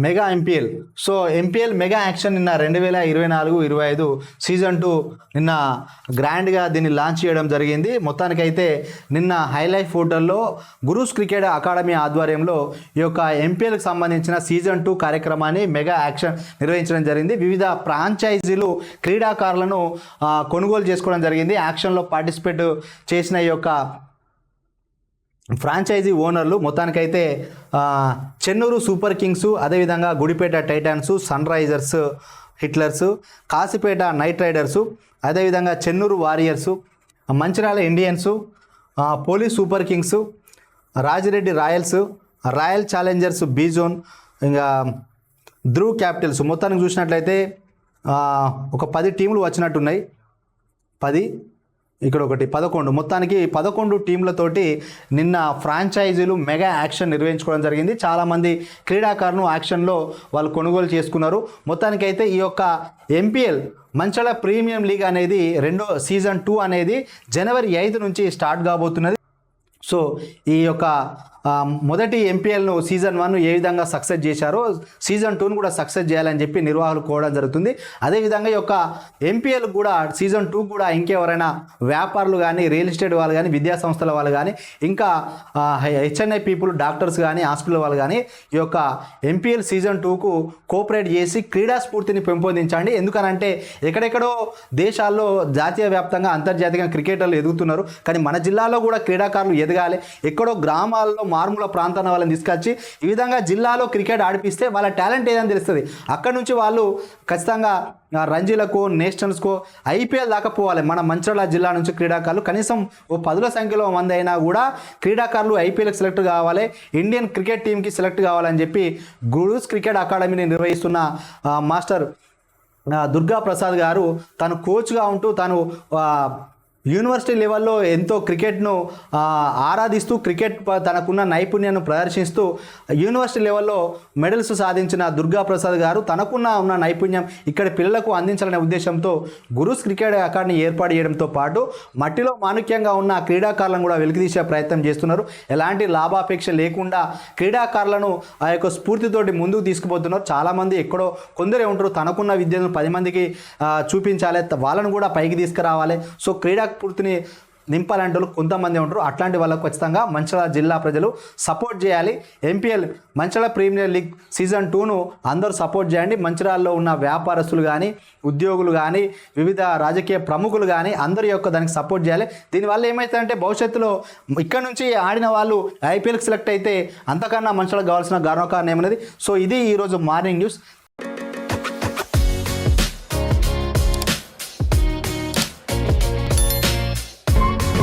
Mega MPL. So MPL mega action నిన్న 2024-25 season 2 నిన్న గ్రాండ్గా దీన్ని లాంచ్ చేయడం జరిగింది. మొత్తానికైతే నిన్న హైలైఫ్ హోటల్లో గురూస్ క్రికెట్ అకాడమీ ఆధ్వర్యంలో ఈ యొక్క ఎంపీఎల్కి సంబంధించిన సీజన్ 2 కార్యక్రమాన్ని మెగా యాక్షన్ నిర్వహించడం జరిగింది. వివిధ ఫ్రాంచైజీలు క్రీడాకారులను కొనుగోలు చేసుకోవడం జరిగింది. యాక్షన్లో పార్టిసిపేట్ చేసిన ఈ యొక్క ఫ్రాంచైజీ ఓనర్లు మొత్తానికైతే చెన్నూరు సూపర్ కింగ్స్, అదేవిధంగా Gudipeta titans, sun risers hitlers, Kasipeta knight riders, అదేవిధంగా Chennur warriors, Mancherial Indians, police super kings, Rajireddy royals, royal challengers B zone, ఇంకా ధ్రువ్ క్యాపిటల్స్. మొత్తానికి చూసినట్లయితే ఒక 10 టీంలు వచ్చినట్టున్నాయి. 10 ఇక్కడ ఒకటి 11, మొత్తానికి 11 టీంలతోటి నిన్న ఫ్రాంచైజీలు మెగా యాక్షన్ నిర్వహించుకోవడం జరిగింది. చాలామంది క్రీడాకారులను యాక్షన్లో వాళ్ళు కొనుగోలు చేసుకున్నారు. మొత్తానికైతే ఈ యొక్క ఎంపీఎల్ మంచిర్యాల ప్రీమియం లీగ్ అనేది సీజన్ 2 అనేది జనవరి 5 నుంచి స్టార్ట్ కాబోతున్నది. సో ఈ యొక్క మొదటి ఎంపీఎల్ను సీజన్ 1 ఏ విధంగా సక్సెస్ చేశారో సీజన్ 2ను కూడా సక్సెస్ చేయాలని చెప్పి నిర్వాహకులు కోవడం జరుగుతుంది. అదేవిధంగా ఈ యొక్క ఎంపీఎల్ కూడా సీజన్ 2 కూడా ఇంకెవరైనా వ్యాపారులు కానీ, రియల్ ఎస్టేట్ వాళ్ళు కానీ, విద్యా సంస్థల వాళ్ళు కానీ, ఇంకా హెచ్ఎన్ఐ పీపుల్, డాక్టర్స్ కానీ, హాస్పిటల్ వాళ్ళు కానీ ఈ యొక్క ఎంపీఎల్ సీజన్ 2కు కోఆపరేట్ చేసి క్రీడా స్ఫూర్తిని పెంపొందించండి. ఎందుకనంటే ఎక్కడెక్కడో దేశాల్లో జాతీయ వ్యాప్తంగా, అంతర్జాతీయంగా క్రికెటర్లు ఎదుగుతున్నారు. కానీ మన జిల్లాలో కూడా క్రీడాకారులు ఎదగాలి. ఎక్కడో గ్రామాల్లో మారుమూల ప్రాంతాల వాళ్ళని తీసుకొచ్చి ఈ విధంగా జిల్లాలో క్రికెట్ ఆడిపిస్తే వాళ్ళ టాలెంట్ ఏదని తెలుస్తుంది. అక్కడి నుంచి వాళ్ళు ఖచ్చితంగా రంజీలకు, నేషనల్స్కో, ఐపీఎల్ దాకా పోవాలి. మన మంచిర్యాల జిల్లా నుంచి క్రీడాకారులు కనీసం 10ల సంఖ్యలో మంది అయినా కూడా క్రీడాకారులు ఐపీఎల్కి సెలెక్ట్ కావాలి, ఇండియన్ క్రికెట్ టీంకి సెలెక్ట్ కావాలని చెప్పి గురూస్ క్రికెట్ అకాడమీని నిర్వహిస్తున్న మాస్టర్ దుర్గా ప్రసాద్ గారు తను కోచ్గా ఉంటూ తను యూనివర్సిటీ లెవెల్లో ఎంతో క్రికెట్ను ఆరాధిస్తూ క్రికెట్ తనకున్న నైపుణ్యాన్ని ప్రదర్శిస్తూ యూనివర్సిటీ లెవెల్లో మెడల్స్ సాధించిన దుర్గా ప్రసాద్ గారు ఉన్న నైపుణ్యం ఇక్కడ పిల్లలకు అందించాలనే ఉద్దేశంతో గురూస్ క్రికెట్ అకాడమీ ఏర్పాటు చేయడంతో పాటు మట్టిలో మాణిక్యంగా ఉన్న క్రీడాకారులను కూడా వెలికితీసే ప్రయత్నం చేస్తున్నారు. ఎలాంటి లాభాపేక్ష లేకుండా క్రీడాకారులను ఆ యొక్క స్ఫూర్తితోటి ముందుకు తీసుకుపోతున్నారు. చాలామంది ఎక్కడో కొందరే ఉంటారు, తనకున్న విద్యను 10 మందికి చూపించాలి, వాళ్ళను కూడా పైకి తీసుకురావాలి. సో క్రీడా పూర్తిని నింపాలంటే కొంతమంది ఉంటారు. అట్లాంటి వాళ్ళకు ఖచ్చితంగా మంచిర్యాల జిల్లా ప్రజలు సపోర్ట్ చేయాలి. MPL Mancherial premier league season 2ను అందరూ సపోర్ట్ చేయండి. మంచిర్యాలలో ఉన్న వ్యాపారస్తులు కానీ, ఉద్యోగులు కానీ, వివిధ రాజకీయ ప్రముఖులు కానీ అందరి యొక్క దానికి సపోర్ట్ చేయాలి. దీనివల్ల ఏమవుతుందంటే భవిష్యత్తులో ఇక్కడ నుంచి ఆడిన వాళ్ళు ఐపీఎల్కి సెలెక్ట్ అయితే అంతకన్నా మంచిర్యాలకు కావాల్సిన గర్వకారణం ఏమన్నది. సో ఇది ఈరోజు మార్నింగ్ న్యూస్.